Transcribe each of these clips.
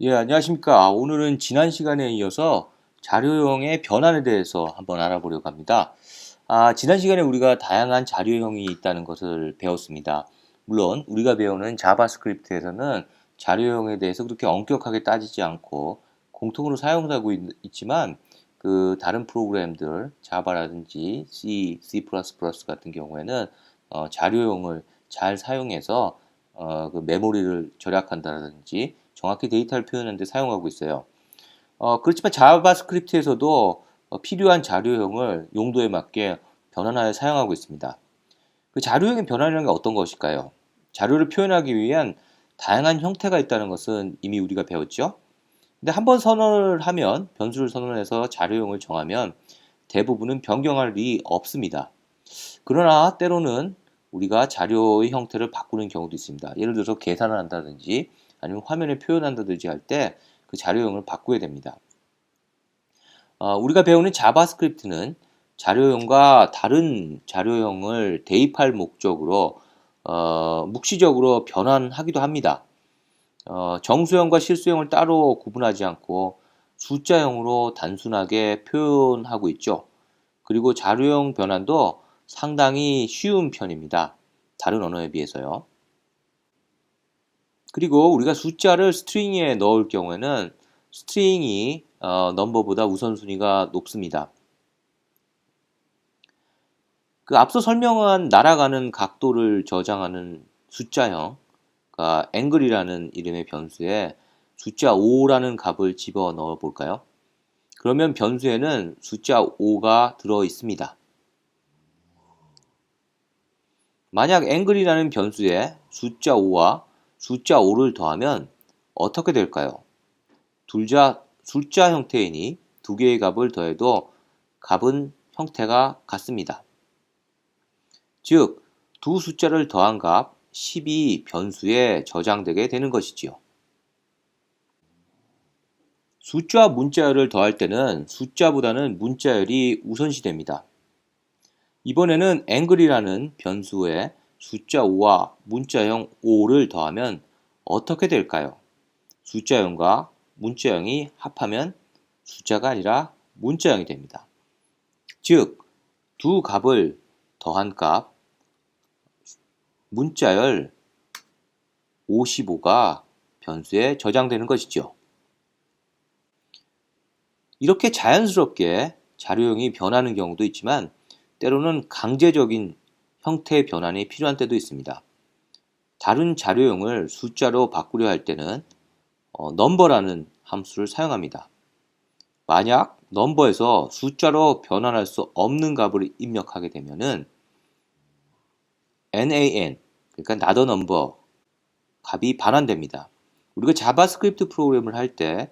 예, 안녕하십니까. 오늘은 지난 시간에 이어서 자료형의 변환에 대해서 한번 알아보려고 합니다. 지난 시간에 우리가 다양한 자료형이 있다는 것을 배웠습니다. 물론 우리가 배우는 자바스크립트에서는 자료형에 대해서 그렇게 엄격하게 따지지 않고 공통으로 사용하고 있지만 그 다른 프로그램들, 자바라든지 C, C++ 같은 경우에는 자료형을 잘 사용해서 그 메모리를 절약한다든지 정확히 데이터를 표현하는 데 사용하고 있어요. 그렇지만 자바스크립트에서도 필요한 자료형을 용도에 맞게 변환하여 사용하고 있습니다. 그 자료형의 변환이라는 게 어떤 것일까요? 자료를 표현하기 위한 다양한 형태가 있다는 것은 이미 우리가 배웠죠? 근데 한번 선언을 하면, 변수를 선언해서 자료형을 정하면 대부분은 변경할 일이 없습니다. 그러나 때로는 우리가 자료의 형태를 바꾸는 경우도 있습니다. 예를 들어서 계산을 한다든지 아니면 화면에 표현한다든지 할 때 그 자료형을 바꾸게 됩니다. 우리가 배우는 자바스크립트는 자료형과 다른 자료형을 대입할 목적으로 묵시적으로 변환하기도 합니다. 정수형과 실수형을 따로 구분하지 않고 숫자형으로 단순하게 표현하고 있죠. 그리고 자료형 변환도 상당히 쉬운 편입니다. 다른 언어에 비해서요. 그리고 우리가 숫자를 스트링에 넣을 경우에는 스트링이 넘버보다 우선순위가 높습니다. 그 앞서 설명한 날아가는 각도를 저장하는 숫자형, 그러니까 앵글이라는 이름의 변수에 숫자 5라는 값을 집어 넣어 볼까요? 그러면 변수에는 숫자 5가 들어 있습니다. 만약 앵글이라는 변수에 숫자 5와 숫자 5를 더하면 어떻게 될까요? 숫자 형태이니 두 개의 값을 더해도 값은 형태가 같습니다. 즉, 두 숫자를 더한 값 10이 변수에 저장되게 되는 것이지요. 숫자와 문자열을 더할 때는 숫자보다는 문자열이 우선시됩니다. 이번에는 앵글이라는 변수에 숫자 5와 문자형 5를 더하면 어떻게 될까요? 숫자형과 문자형이 합하면 숫자가 아니라 문자형이 됩니다. 즉, 두 값을 더한 값 문자열 55가 변수에 저장되는 것이죠. 이렇게 자연스럽게 자료형이 변하는 경우도 있지만 때로는 강제적인 형태의 변환이 필요한 때도 있습니다. 다른 자료형을 숫자로 바꾸려 할 때는 number라는 함수를 사용합니다. 만약 number에서 숫자로 변환할 수 없는 값을 입력하게 되면은 NaN, 그러니까 not a number 값이 반환됩니다. 우리가 자바스크립트 프로그램을 할 때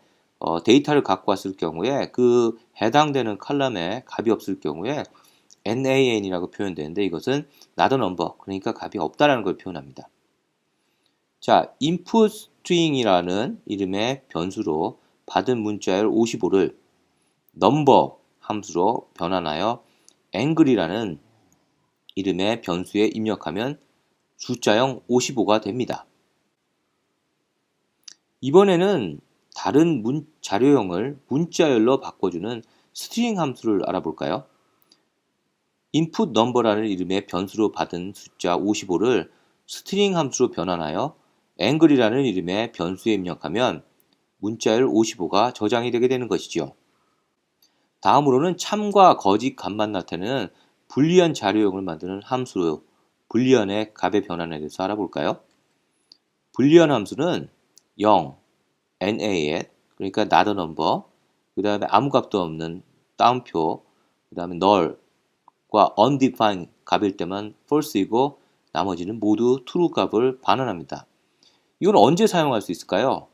데이터를 갖고 왔을 경우에 그 해당되는 컬럼에 값이 없을 경우에 NaN이라고 표현되는데 이것은 not a number, 그러니까 값이 없다라는 걸 표현합니다. 자, input string이라는 이름의 변수로 받은 문자열 55를 number 함수로 변환하여 angle이라는 이름의 변수에 입력하면 숫자형 55가 됩니다. 이번에는 다른 자료형을 문자열로 바꿔주는 스트링 함수를 알아볼까요? input number라는 이름의 변수로 받은 숫자 55를 스트링 함수로 변환하여 angle이라는 이름의 변수에 입력하면 문자열 55가 저장이 되게 되는 것이죠. 다음으로는 참과 거짓 값만 나타내는 불리한 자료형을 만드는 함수로 불리언의 값의 변환에 대해서 알아볼까요? 불리언 함수는 0, Na에 그러니까 not a number, 그 다음에 아무 값도 없는 따옴표, 그 다음에 null과 undefined 값일 때만 false이고 나머지는 모두 true 값을 반환합니다. 이건 언제 사용할 수 있을까요?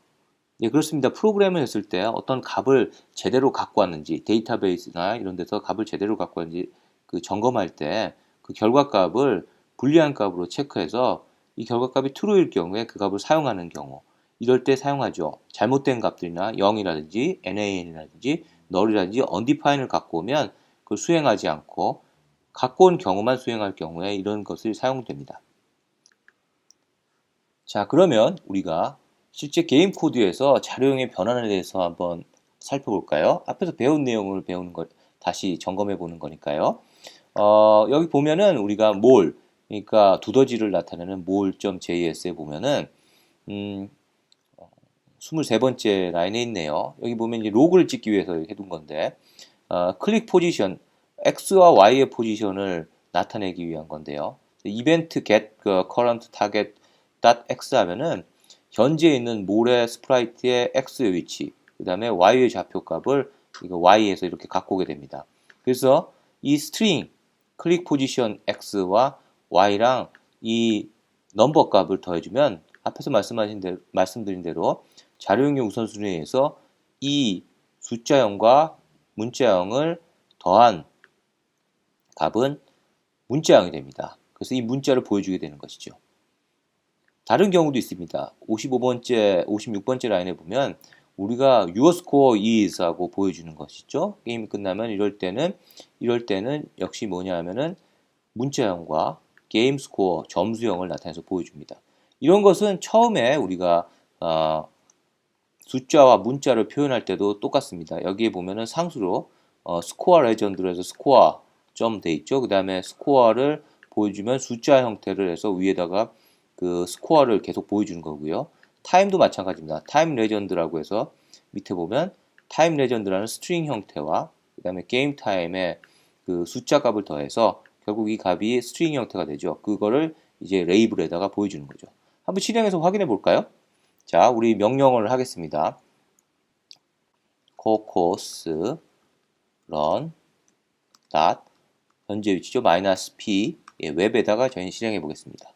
예, 그렇습니다. 프로그램을 했을 때 어떤 값을 제대로 갖고 왔는지 데이터베이스나 이런 데서 값을 제대로 갖고 왔는지 그 점검할 때 그 결과값을 불리한 값으로 체크해서 이 결과값이 true일 경우에 그 값을 사용하는 경우 이럴 때 사용하죠. 잘못된 값들이나 0이라든지 nan이라든지 null이라든지 undefined을 갖고 오면 그걸 수행하지 않고 갖고 온 경우만 수행할 경우에 이런 것을 사용됩니다. 자, 그러면 우리가 실제 게임 코드에서 자료형의 변환에 대해서 한번 살펴볼까요? 앞에서 배운 내용을 배우는 걸 다시 점검해 보는 거니까요. 여기 보면은 우리가 몰, 그러니까 두더지를 나타내는 몰.js에 보면은 23번째 라인에 있네요. 여기 보면 이제 로그를 찍기 위해서 해둔 건데, 클릭 포지션, X와 Y의 포지션을 나타내기 위한 건데요. 이벤트 get current target .x 하면은 현재 있는 몰의 스프라이트의 X의 위치, 그 다음에 Y의 좌표값을 이거 Y에서 이렇게 갖고 오게 됩니다. 그래서 이 스트링 클릭 포지션 X와 Y랑 이 넘버 값을 더해주면 앞에서 말씀드린 대로 자료형의 우선순위에 의해서 이 숫자형과 문자형을 더한 값은 문자형이 됩니다. 그래서 이 문자를 보여주게 되는 것이죠. 다른 경우도 있습니다. 55번째, 56번째 라인에 보면 우리가 your score is 하고 보여주는 것이죠. 게임이 끝나면 이럴 때는 역시 뭐냐 하면은 문자형과 게임 스코어, 점수형을 나타내서 보여줍니다. 이런 것은 처음에 우리가 숫자와 문자를 표현할 때도 똑같습니다. 여기에 보면은 상수로 스코어 레전드로 해서 스코어 점 돼 있죠. 그 다음에 스코어를 보여주면 숫자 형태를 해서 위에다가 그 스코어를 계속 보여주는 거고요. 타임도 마찬가지입니다. 타임 레전드라고 해서 밑에 보면 타임 레전드라는 스트링 형태와 그 다음에 게임 타임에 그 숫자 값을 더해서 결국 이 값이 스트링 형태가 되죠. 그거를 이제 레이블에다가 보여주는 거죠. 한번 실행해서 확인해 볼까요? 자, 우리 명령어를 하겠습니다. 코코스 run dot 현재 위치죠. -p 웹에다가 저희는 실행해 보겠습니다.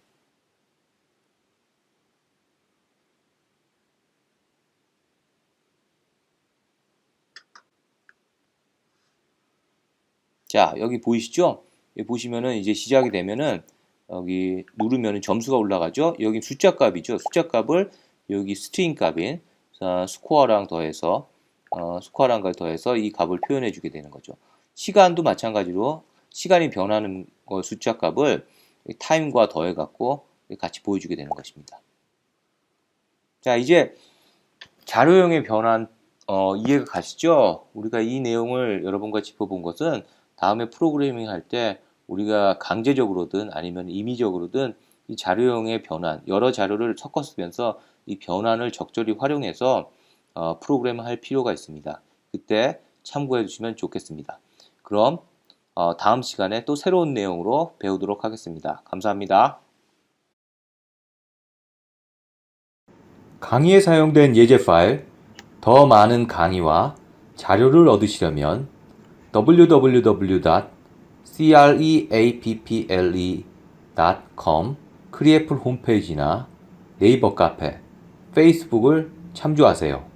자, 여기 보이시죠? 여기 보시면은 이제 시작이 되면은 여기 누르면은 점수가 올라가죠. 여기 숫자 값이죠. 숫자 값을 여기 스트링 값인 스코어랑 더해서 스코어랑 걸 더해서 이 값을 표현해 주게 되는 거죠. 시간도 마찬가지로 시간이 변하는 숫자 값을 타임과 더해 갖고 같이 보여주게 되는 것입니다. 자, 이제 자료형의 변환 이해가 가시죠? 우리가 이 내용을 여러분과 짚어본 것은 다음에 프로그래밍 할 때 우리가 강제적으로든 아니면 임의적으로든 이 자료형의 변환, 여러 자료를 섞어 쓰면서 이 변환을 적절히 활용해서 프로그램을 할 필요가 있습니다. 그때 참고해 주시면 좋겠습니다. 그럼 다음 시간에 또 새로운 내용으로 배우도록 하겠습니다. 감사합니다. 강의에 사용된 예제 파일, 더 많은 강의와 자료를 얻으시려면 www.creapple.com 크리에플 홈페이지나 네이버 카페, 페이스북을 참조하세요.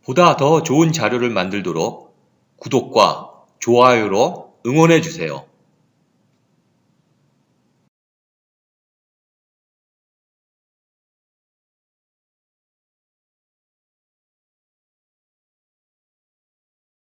보다 더 좋은 자료를 만들도록 구독과 좋아요로 응원해 주세요.